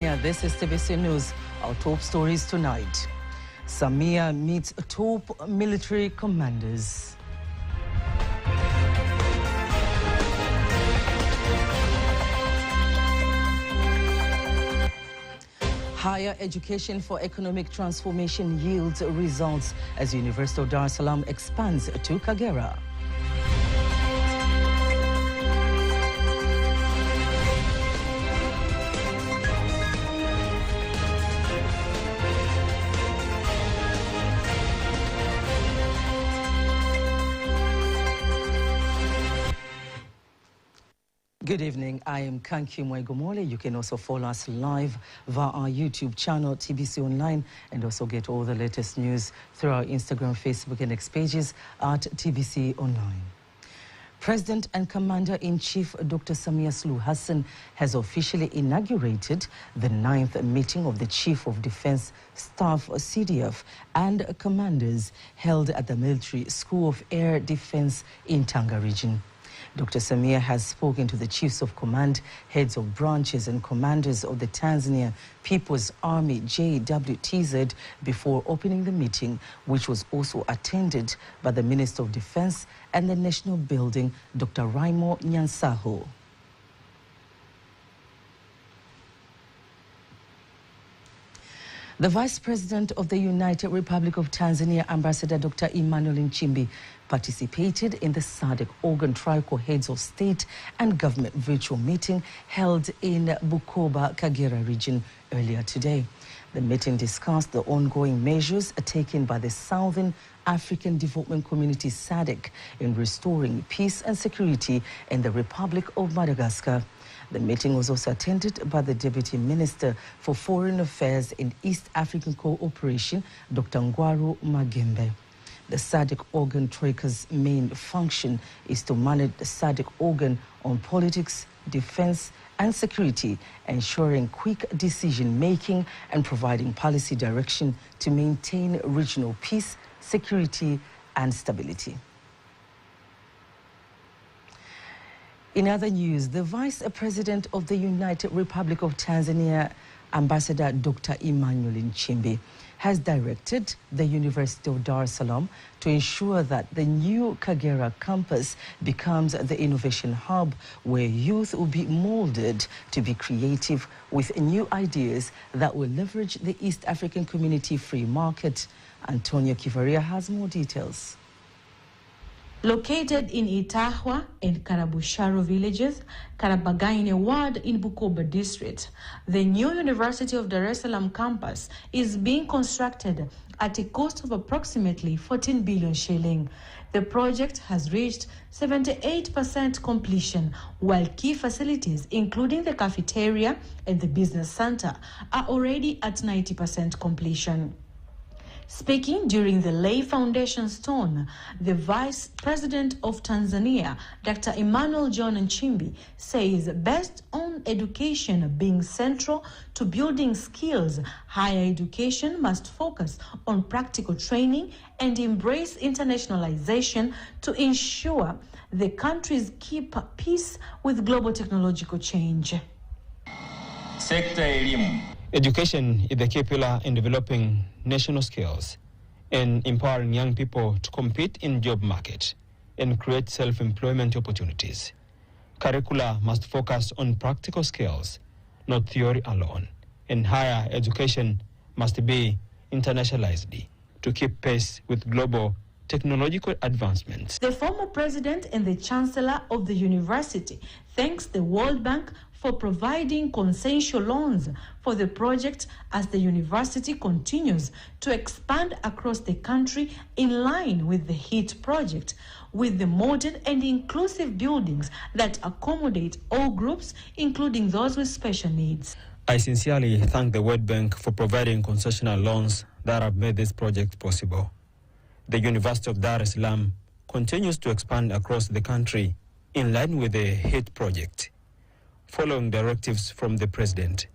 Yeah, this is TBC News. Our top stories tonight. Samia meets top military commanders. Higher education for economic transformation yields results as University of Dar es Salaam expands to Kagera. Good evening, I am Kanki Mwegomole. You can also follow us live via our YouTube channel, TBC Online, and also get all the latest news through our Instagram, Facebook, and X pages at TBC Online. President and Commander-in-Chief Dr. Samia Suluhu Hassan has officially inaugurated the 9th meeting of the Chief of Defense Staff, CDF, and commanders held at the Military School of Air Defense in Tanga region. Dr. Samia has spoken to the chiefs of command, heads of branches and commanders of the Tanzania People's Army JWTZ before opening the meeting, which was also attended by the Minister of Defense and the National Building, Dr. Raimo Nyansaho. The Vice President of the United Republic of Tanzania, Ambassador Dr. Emmanuel Nchimbi, participated in the SADC Organ Trico Heads of State and Government virtual meeting held in Bukoba, Kagera region earlier today. The meeting discussed the ongoing measures taken by the Southern African Development Community SADC in restoring peace and security in the Republic of Madagascar. The meeting was also attended by the Deputy Minister for Foreign Affairs and East African Cooperation, Dr. Ngwaru Magembe. The SADC Organ Troika's main function is to manage the SADC organ on politics, defense, and security, ensuring quick decision-making and providing policy direction to maintain regional peace, security, and stability. In other news, the Vice President of the United Republic of Tanzania, Ambassador Dr. Emmanuel Nchimbi, has directed the University of Dar es Salaam to ensure that the new Kagera campus becomes the innovation hub where youth will be molded to be creative with new ideas that will leverage the East African Community Free Market. Antonio Kivaria has more details. Located in Itahwa and Karabusharo villages, Karabagaine ward in Bukoba district, the new University of Dar es Salaam campus is being constructed at a cost of approximately 14 billion shilling. The project has reached 78% completion, while key facilities, including the cafeteria and the business center, are already at 90% completion. Speaking during the lay foundation stone, the Vice President of Tanzania, Dr. Emmanuel John Nchimbi, says based on education being central to building skills, higher education must focus on practical training and embrace internationalization to ensure the countries keep pace with global technological change. Sekta elimu. Education is the key pillar in developing national skills and empowering young people to compete in job market and create self-employment opportunities. Curricula must focus on practical skills, not theory alone, and higher education must be internationalized to keep pace with global technological advancements. The former president and the chancellor of the university thanks the World Bank for providing consensual loans for the project as the university continues to expand across the country in line with the HIT project, with the modern and inclusive buildings that accommodate all groups, including those with special needs. I sincerely thank the World Bank for providing concessional loans that have made this project possible. The University of Dar es Salaam continues to expand across the country in line with the HIT project. Following directives from the President,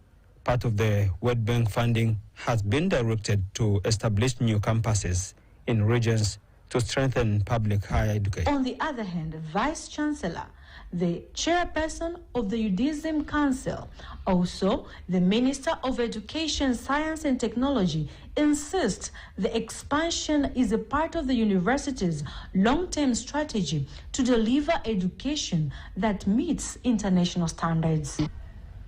part of the World Bank funding has been directed to establish new campuses in regions to strengthen public higher education. On the other hand, Vice Chancellor the chairperson of the UDSM Council. Also, the Minister of Education, Science and Technology insists the expansion is a part of the university's long-term strategy to deliver education that meets international standards.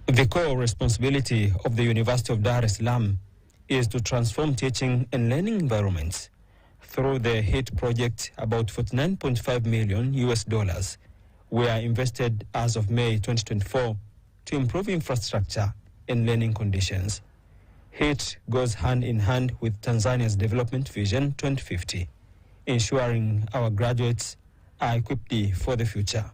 The core responsibility of the University of Dar es Salaam is to transform teaching and learning environments. Through the HIT project, about $49.5 million were invested as of May 2024 to improve infrastructure and learning conditions. HIT goes hand in hand with Tanzania's Development Vision 2050, ensuring our graduates are equipped for the future.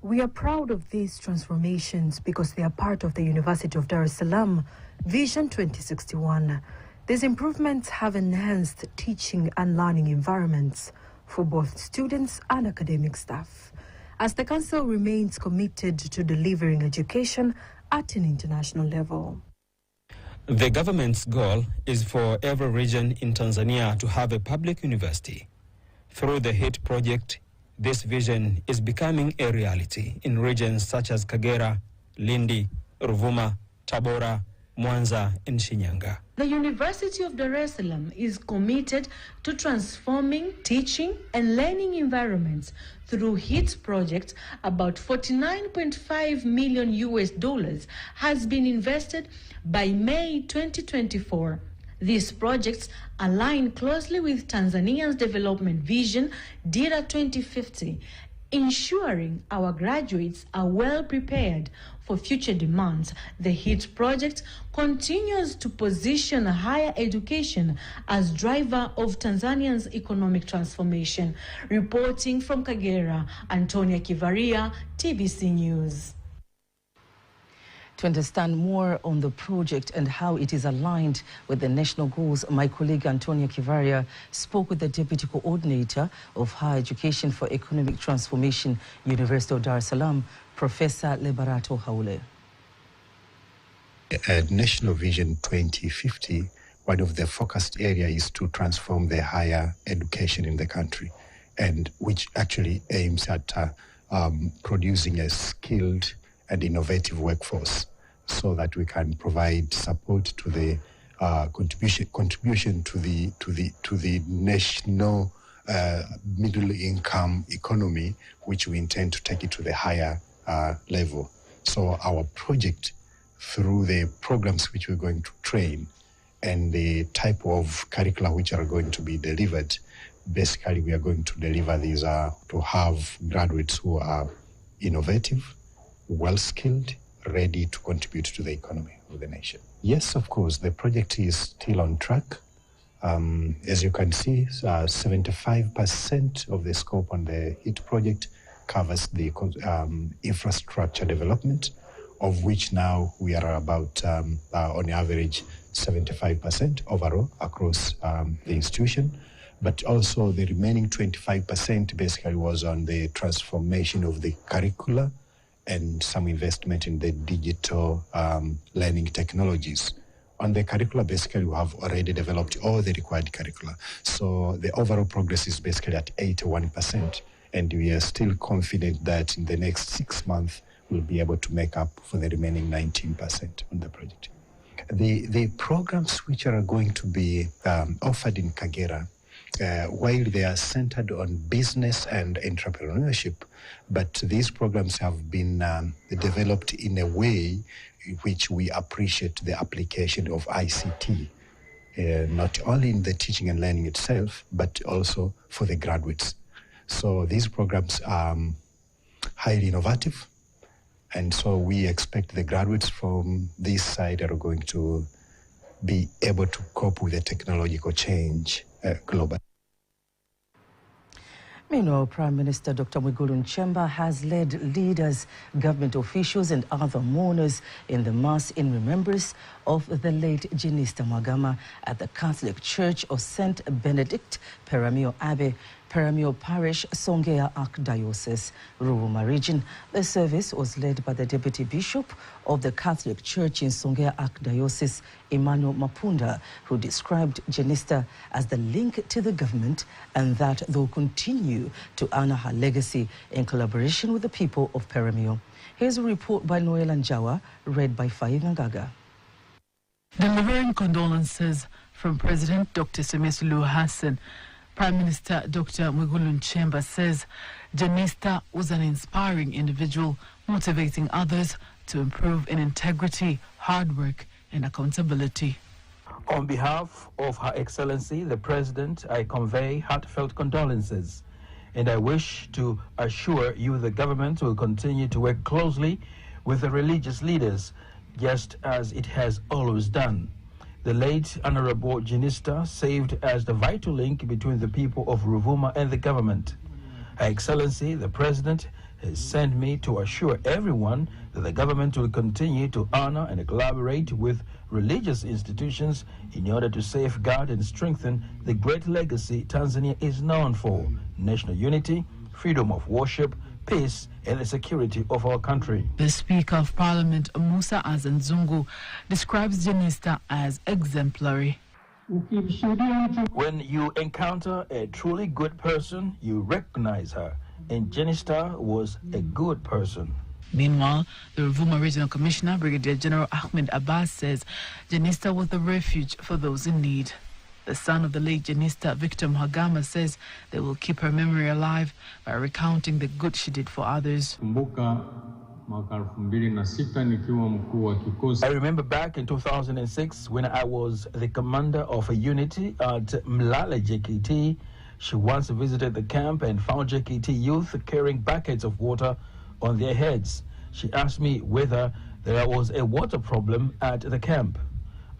We are proud of these transformations because they are part of the University of Dar es Salaam Vision 2061. These improvements have enhanced teaching and learning environments for both students and academic staff, as the Council remains committed to delivering education at an international level. The government's goal is for every region in Tanzania to have a public university. Through the HIT project, this vision is becoming a reality in regions such as Kagera, Lindi, Ruvuma, Tabora, Mwanza, and Shinyanga. The University of Dar es Salaam is committed to transforming teaching and learning environments through HIT projects. About $49.5 million has been invested by May 2024. These projects align closely with Tanzania's development vision, Dira 2050, ensuring our graduates are well prepared for future demands. The HIT project continues to position higher education as driver of Tanzania's economic transformation. Reporting from Kagera, Antonia Kivaria, TBC News. To understand more on the project and how it is aligned with the national goals, my colleague Antonia Kivaria spoke with the Deputy Coordinator of Higher Education for Economic Transformation, University of Dar es Salaam, Professor Lebarato Haule. National Vision 2050, one of the focused areas is to transform the higher education in the country, and which actually aims at producing a skilled and innovative workforce, so that we can provide support to the contribution to the national middle income economy, which we intend to take it to the higher level. So our project, through the programs which we're going to train and the type of curricula which are going to be delivered, basically we are going to deliver these to have graduates who are innovative, well-skilled, ready to contribute to the economy of the nation. Yes, of course, the project is still on track. As you can see, 75% of the scope on the HIT project covers the infrastructure development, of which now we are about, on average, 75% overall across the institution. But also the remaining 25% basically was on the transformation of the curricula and some investment in the digital learning technologies. On the curricula, basically, we have already developed all the required curricula. So the overall progress is basically at 81%. And we are still confident that in the next 6 months, we'll be able to make up for the remaining 19% on the project. The programs which are going to be offered in Kagera, while they are centered on business and entrepreneurship, but these programs have been developed in a way in which we appreciate the application of ICT, not only in the teaching and learning itself, but also for the graduates. So these programs are highly innovative, and so we expect the graduates from this side are going to be able to cope with the technological change globally. Meanwhile, Prime Minister Dr. Mwigulu Nchemba has led leaders, government officials and other mourners in the Mass in remembrance of the late Jenista Mhagama at the Catholic Church of St. Benedict, Peramiho Abbey, Peramiho Parish, Songea Archdiocese, Ruvuma region. The service was led by the Deputy Bishop of the Catholic Church in Songea Archdiocese, Emmanuel Mapunda, who described Jenista as the link to the government and that they will continue to honor her legacy in collaboration with the people of Peramiho. Here's a report by Noel Anjawa, read by Faye Ngaga. Delivering condolences from President Dr. Samia Suluhu Hassan, Prime Minister Dr. Mwigulu Nchemba says Jenista was an inspiring individual, motivating others to improve in integrity, hard work, and accountability. On behalf of Her Excellency, the President, I convey heartfelt condolences, and I wish to assure you the government will continue to work closely with the religious leaders, just as it has always done. The late Honorable Jenista served as the vital link between the people of Ruvuma and the government. Her Excellency, the President, has sent me to assure everyone that the government will continue to honor and collaborate with religious institutions in order to safeguard and strengthen the great legacy Tanzania is known for: national unity, freedom of worship, peace, and the security of our country. The Speaker of Parliament, Musa Azan Zungu, describes Jenista as exemplary. When you encounter a truly good person, you recognize her, and Jenista was a good person. Meanwhile, the Ruvuma Regional Commissioner, Brigadier General Ahmed Abbas, says Jenista was the refuge for those in need. The son of the late Jenista, Victor Mhagama, says they will keep her memory alive by recounting the good she did for others. I remember back in 2006 when I was the commander of a unity at Mlale JKT. She once visited the camp and found JKT youth carrying buckets of water on their heads. She asked me whether there was a water problem at the camp.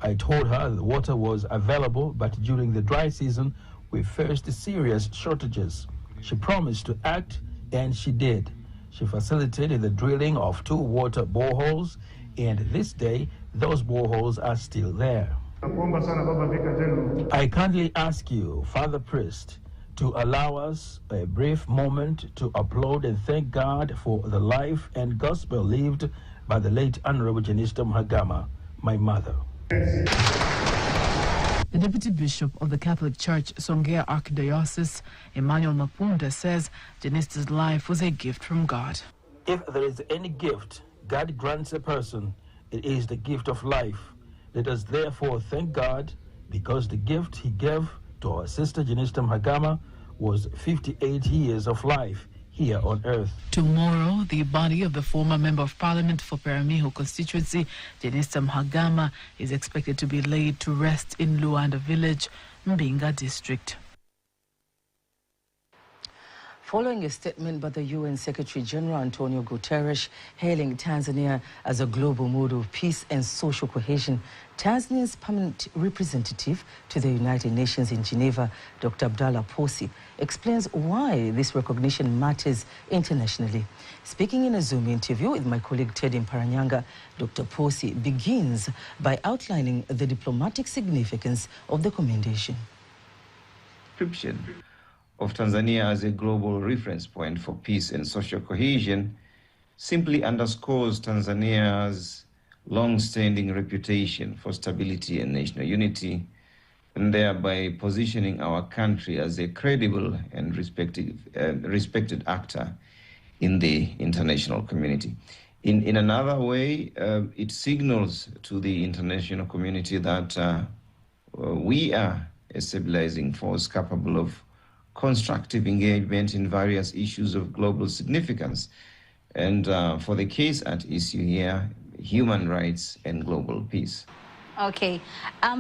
I told her the water was available, but during the dry season, we faced serious shortages. She promised to act, and she did. She facilitated the drilling of 2 water boreholes, and this day, those boreholes are still there. I kindly ask you, Father Priest, to allow us a brief moment to applaud and thank God for the life and gospel lived by the late Honorable Jenista Mhagama, my mother. The Deputy Bishop of the Catholic Church, Songea Archdiocese, Emmanuel Mapunda, says Jenista's life was a gift from God. If there is any gift God grants a person, it is the gift of life. Let us therefore thank God, because the gift he gave to our sister Jenista Mhagama was 58 years of life here on earth. Tomorrow, the body of the former Member of Parliament for Peramiho constituency, Jenista Mhagama, is expected to be laid to rest in Luanda village, Mbinga district. Following a statement by the UN Secretary General Antonio Guterres hailing Tanzania as a global model of peace and social cohesion, Tanzania's permanent representative to the United Nations in Geneva, Dr. Abdallah Posi, explains why this recognition matters internationally. Speaking in a Zoom interview with my colleague Teddy Mparanyanga, Dr. Posi begins by outlining the diplomatic significance of the commendation. Description of Tanzania as a global reference point for peace and social cohesion simply underscores Tanzania's long-standing reputation for stability and national unity, and thereby positioning our country as a credible and respected actor in the international community. In another way, it signals to the international community that we are a stabilizing force capable of constructive engagement in various issues of global significance. And for the case at issue here, human rights and global peace. Okay.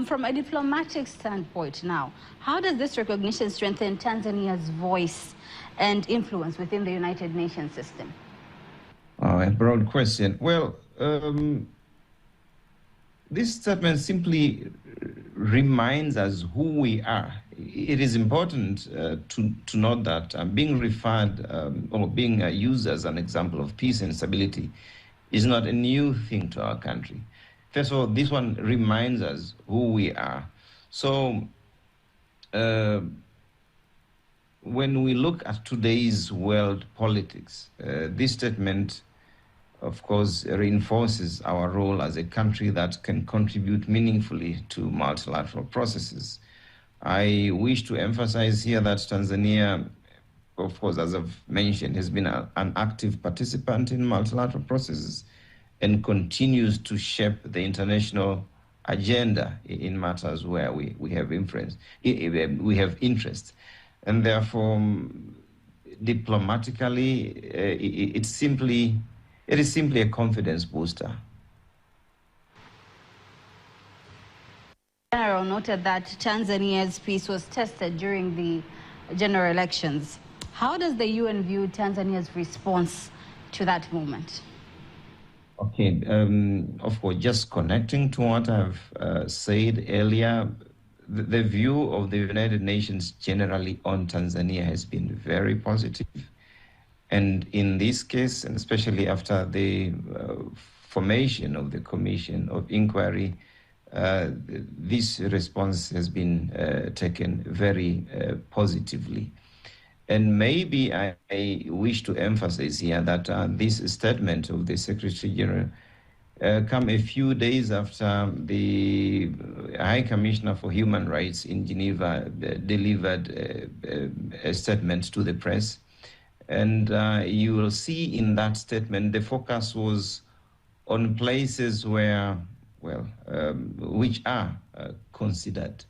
From a diplomatic standpoint now, how does this recognition strengthen Tanzania's voice and influence within the United Nations system? A broad question. Well, this statement simply reminds us who we are. It is important to note that being referred or being used as an example of peace and stability is not a new thing to our country. First of all, this one reminds us who we are. So when we look at today's world politics, this statement, of course, reinforces our role as a country that can contribute meaningfully to multilateral processes. I wish to emphasize here that Tanzania, of course, as I've mentioned, has been an active participant in multilateral processes and continues to shape the international agenda in matters where we have influence, we have interest. And therefore, diplomatically, it is simply a confidence booster. General noted that Tanzania's peace was tested during the general elections. How does the UN view Tanzania's response to that moment? Okay, of course, just connecting to what I've said earlier, the view of the United Nations generally on Tanzania has been very positive. And in this case, and especially after the formation of the Commission of Inquiry, this response has been taken very positively. And maybe I wish to emphasize here that this statement of the Secretary General come a few days after the High Commissioner for Human Rights in Geneva delivered a statement to the press. And you will see in that statement, the focus was on places where, well, which are considered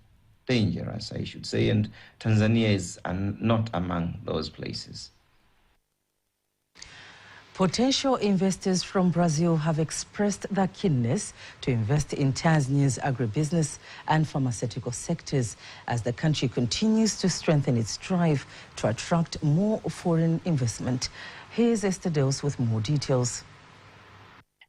dangerous, I should say, and Tanzania is not among those places. Potential investors from Brazil have expressed their keenness to invest in Tanzania's agribusiness and pharmaceutical sectors as the country continues to strengthen its drive to attract more foreign investment. Here's Esther Dels with more details.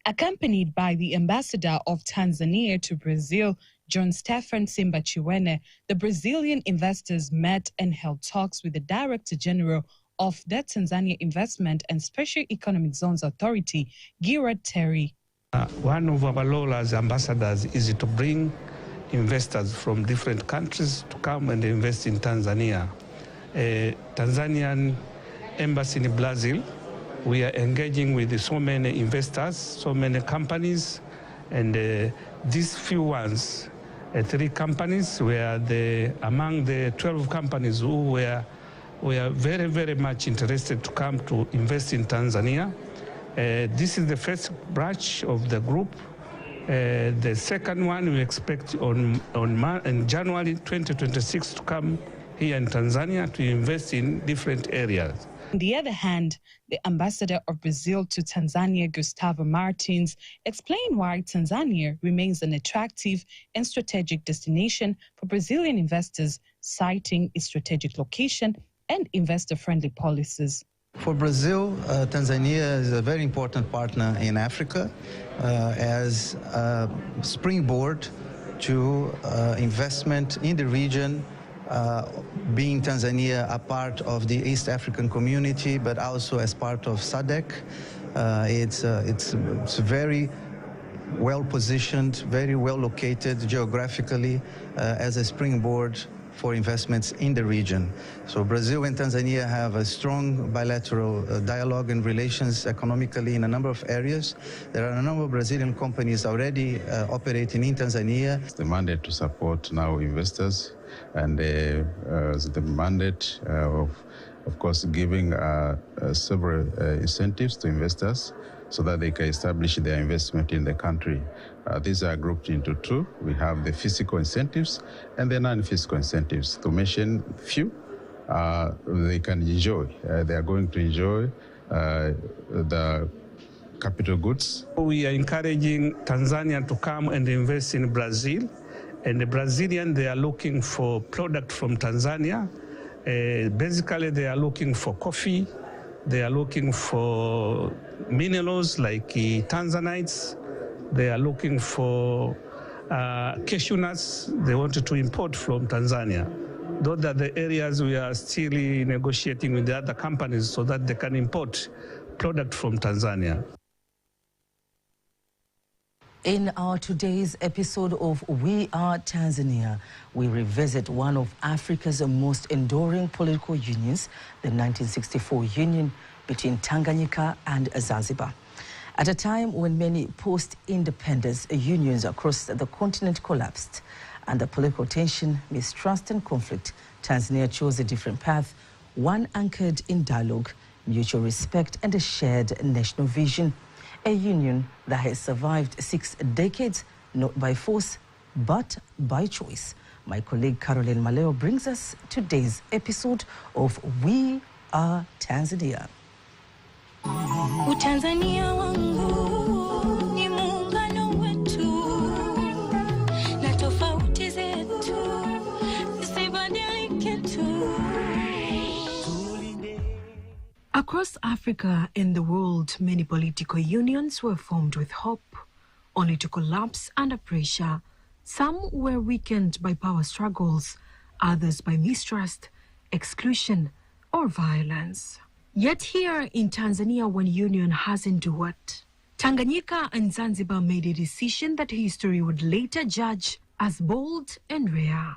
Accompanied by the ambassador of Tanzania to Brazil, John Stefan Simbachiwene, the Brazilian investors met and held talks with the Director General of the Tanzania Investment and Special Economic Zones Authority, Gerard Terry. One of our role as ambassadors is to bring investors from different countries to come and invest in Tanzania. Tanzanian embassy in Brazil, we are engaging with so many investors, so many companies, and these few ones, 3 companies were among the 12 companies who were very, very much interested to come to invest in Tanzania. This is the first branch of the group. The second one we expect in January 2026 to come here in Tanzania to invest in different areas. On the other hand, the ambassador of Brazil to Tanzania, Gustavo Martins, explained why Tanzania remains an attractive and strategic destination for Brazilian investors, citing its strategic location and investor-friendly policies. For Brazil, Tanzania is a very important partner in Africa as a springboard to investment in the region, being Tanzania a part of the East African community, but also as part of SADC. It's very well positioned, very well located geographically as a springboard for investments in the region. So Brazil and Tanzania have a strong bilateral dialogue and relations economically in a number of areas. There are a number of Brazilian companies already operating in Tanzania. The mandate to support now investors and the mandate of course, giving several incentives to investors so that they can establish their investment in the country. These are grouped into 2. We have the physical incentives and the non-physical incentives. To mention few, they can enjoy. They are going to enjoy the capital goods. We are encouraging Tanzania to come and invest in Brazil. And the Brazilian, they are looking for product from Tanzania. Basically, they are looking for coffee. They are looking for minerals like tanzanites. They are looking for cashew nuts. They wanted to import from Tanzania. Those are the areas we are still negotiating with the other companies so that they can import product from Tanzania. In our today's episode of We Are Tanzania, we revisit one of Africa's most enduring political unions, the 1964 union between Tanganyika and Zanzibar. At a time when many post-independence unions across the continent collapsed, under political tension, mistrust and conflict, Tanzania chose a different path, one anchored in dialogue, mutual respect and a shared national vision. A union that has survived 6 decades, not by force, but by choice. My colleague Caroline Maleo brings us today's episode of We Are Tanzania. Utanzania wangu ni muungano wetu na tofauti zetu zisibadilike tu. Across Africa and the world, many political unions were formed with hope, only to collapse under pressure. Some were weakened by power struggles, others by mistrust, exclusion, or violence. Yet here in Tanzania, one union has endured. Tanganyika and Zanzibar made a decision that history would later judge as bold and rare,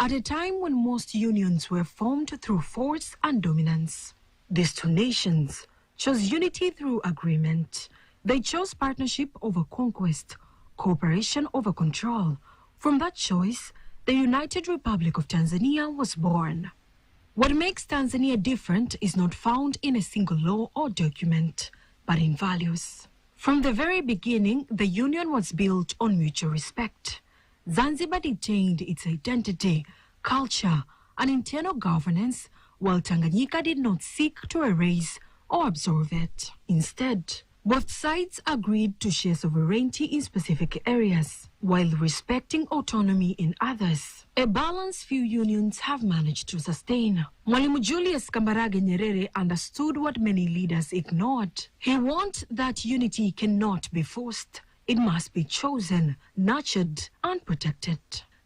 at a time when most unions were formed through force and dominance. These two nations chose unity through agreement. They chose partnership over conquest, cooperation over control. From that choice, the United Republic of Tanzania was born. What makes Tanzania different is not found in a single law or document, but in values. From the very beginning, the union was built on mutual respect. Zanzibar retained its identity, culture, and internal governance, while Tanganyika did not seek to erase or absorb it. Instead, both sides agreed to share sovereignty in specific areas, while respecting autonomy in others. A balance few unions have managed to sustain. Mwalimu Julius Kambarage Nyerere understood what many leaders ignored. He warned that unity cannot be forced. It must be chosen, nurtured, and protected.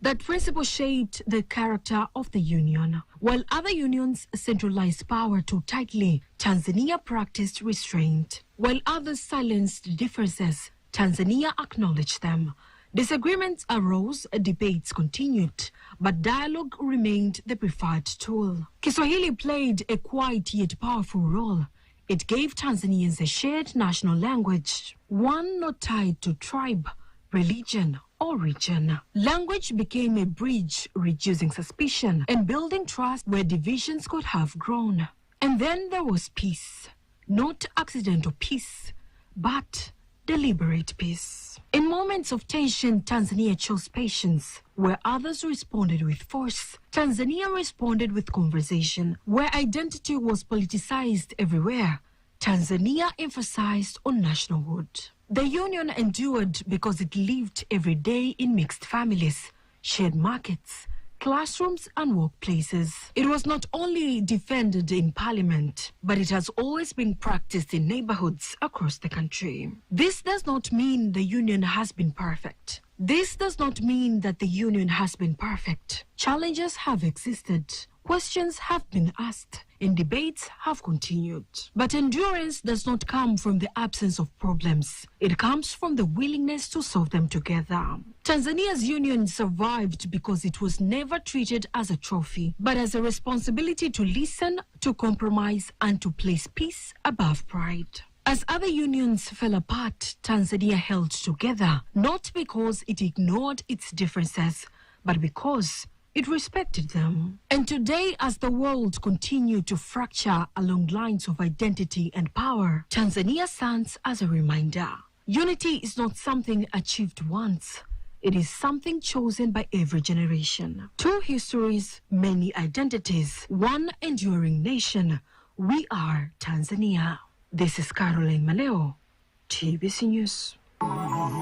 That principle shaped the character of the union. While other unions centralized power too tightly, Tanzania practiced restraint. While others silenced differences, Tanzania acknowledged them. Disagreements arose, debates continued, but dialogue remained the preferred tool. Kiswahili played a quiet yet powerful role. It gave Tanzanians a shared national language, one not tied to tribe, religion, or region. Language became a bridge, reducing suspicion and building trust where divisions could have grown. And then there was peace. Not accidental peace, but deliberate peace. In moments of tension, Tanzania chose patience. Where others responded with force, Tanzania responded with conversation. Where identity was politicized everywhere, Tanzania emphasized on nationalhood. The union endured because it lived every day in mixed families, shared markets, classrooms and workplaces. It was not only defended in parliament, but it has always been practiced in neighborhoods across the country. This does not mean the union has been perfect. This does not mean that the union has been perfect. Challenges have existed. Questions have been asked and debates have continued. But endurance does not come from the absence of problems. It comes from the willingness to solve them together. Tanzania's union survived because it was never treated as a trophy, but as a responsibility to listen, to compromise, and to place peace above pride. As other unions fell apart, Tanzania held together, not because it ignored its differences, but because it respected them. And today, as the world continued to fracture along lines of identity and power, Tanzania stands as a reminder. Unity is not something achieved once. It is something chosen by every generation. Two histories, many identities, one enduring nation. We are Tanzania. This is Caroline Maleo, TBC News.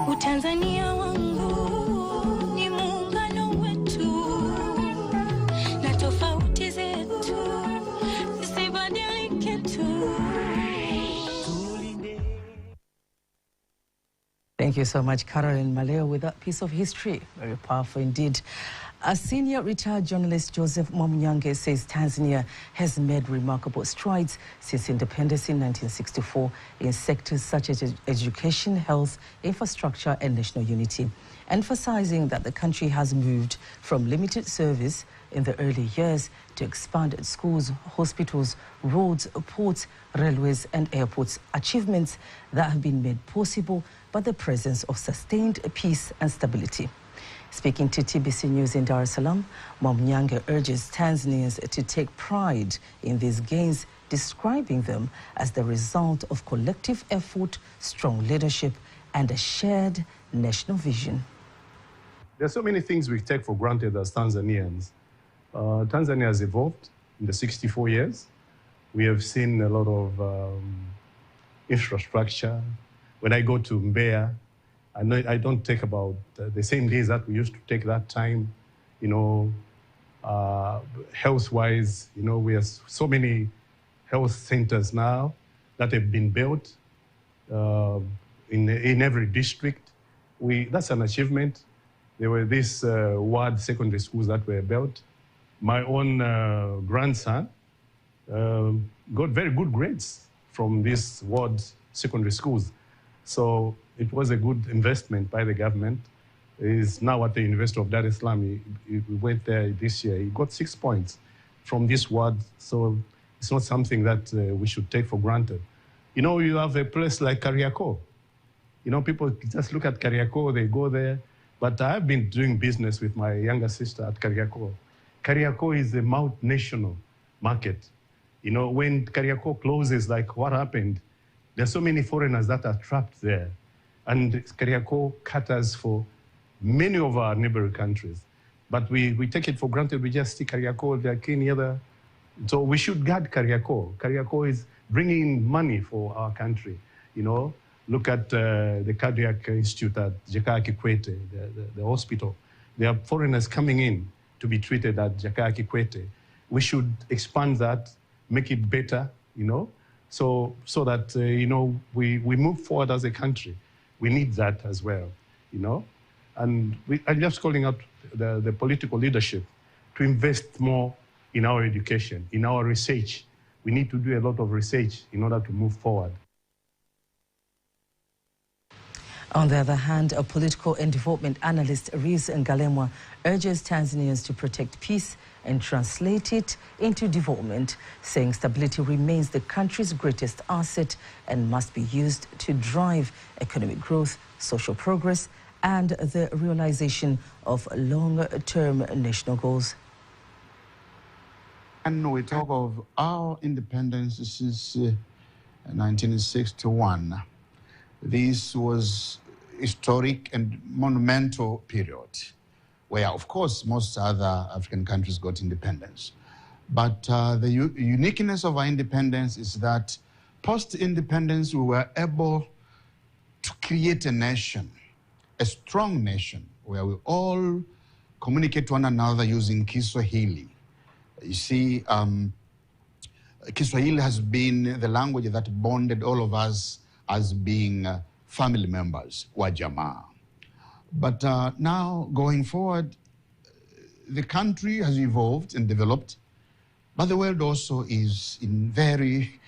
Utanzania wangu ni muungano wetu na tofauti zetu zisibadilike tu. Thank you so much, Caroline Maleo, with that piece of history. Very powerful indeed. A senior retired journalist, Joseph Mwamnyange, says Tanzania has made remarkable strides since independence in 1964 in sectors such as education, health, infrastructure and national unity, emphasizing that the country has moved from limited service in the early years to expanded schools, hospitals, roads, ports, railways and airports, achievements that have been made possible by the presence of sustained peace and stability. Speaking to TBC News in Dar es Salaam, Mwamnyange urges Tanzanians to take pride in these gains, describing them as the result of collective effort, strong leadership, and a shared national vision. There are so many things we take for granted as Tanzanians. Tanzania has evolved in the 64 years. We have seen a lot of infrastructure. When I go to Mbeya, I don't take about the same days that we used to take that time, you know, health-wise, you know, we have so many health centers now that have been built in every district. That's an achievement. There were these ward secondary schools that were built. My own grandson got very good grades from these ward secondary schools. So it was a good investment by the government. He's now at the University of Dar es Salaam. He went there this year. He got 6 points from this ward. So it's not something that we should take for granted. You know, you have a place like Kariakoo. You know, people just look at Kariakoo, they go there. But I've been doing business with my younger sister at Kariakoo. Kariakoo is a multinational market. You know, when Kariakoo closes, like what happened, there's so many foreigners that are trapped there. And Kariakoo caters for many of our neighboring countries. But we take it for granted. We just see Kariakoo like any other. So we should guard Kariakoo. Kariakoo is bringing money for our country. You know, look at the Cardiac Institute at Jakaya Kikwete, the hospital. There are foreigners coming in to be treated at Jakaya Kikwete. We should expand that, make it better, you know, so that, you know, we move forward as a country. We need that as well, you know. And I'm just calling out the political leadership to invest more in our education, in our research. We need to do a lot of research in order to move forward. On the other hand, a political and development analyst, Riz Ngalemwa, urges Tanzanians to protect peace and translate it into development, saying stability remains the country's greatest asset and must be used to drive economic growth, social progress, and the realization of long-term national goals. And we talk of our independence since 1961. This was historic and monumental period where, of course, most other African countries got independence. But the uniqueness of our independence is that post-independence, we were able to create a nation, a strong nation, where we all communicate to one another using Kiswahili. You see, Kiswahili has been the language that bonded all of us as being family members, wa jamaa. But now, going forward, the country has evolved and developed, but the world also is in very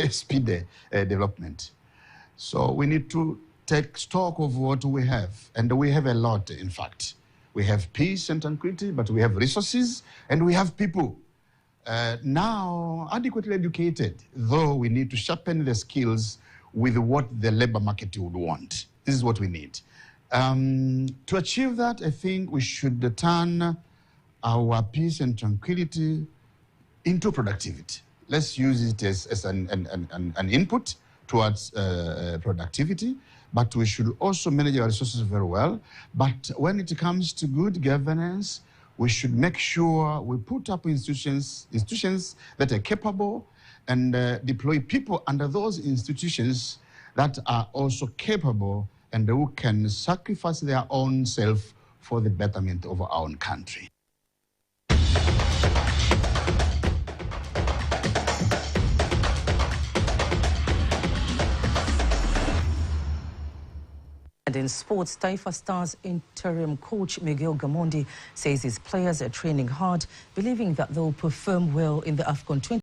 speedy development. So we need to take stock of what we have, and we have a lot, in fact. We have peace and tranquility, but we have resources, and we have people now adequately educated, though we need to sharpen the skills with what the labor market would want. This is what we need. To achieve that, I think we should turn our peace and tranquility into productivity. Let's use it as an input towards productivity, but we should also manage our resources very well. But when it comes to good governance, we should make sure we put up institutions that are capable and deploy people under those institutions that are also capable and who can sacrifice their own self for the betterment of our own country. And in sports, Taifa Stars interim coach Miguel Gamondi says his players are training hard, believing that they'll perform well in the AFCON 20.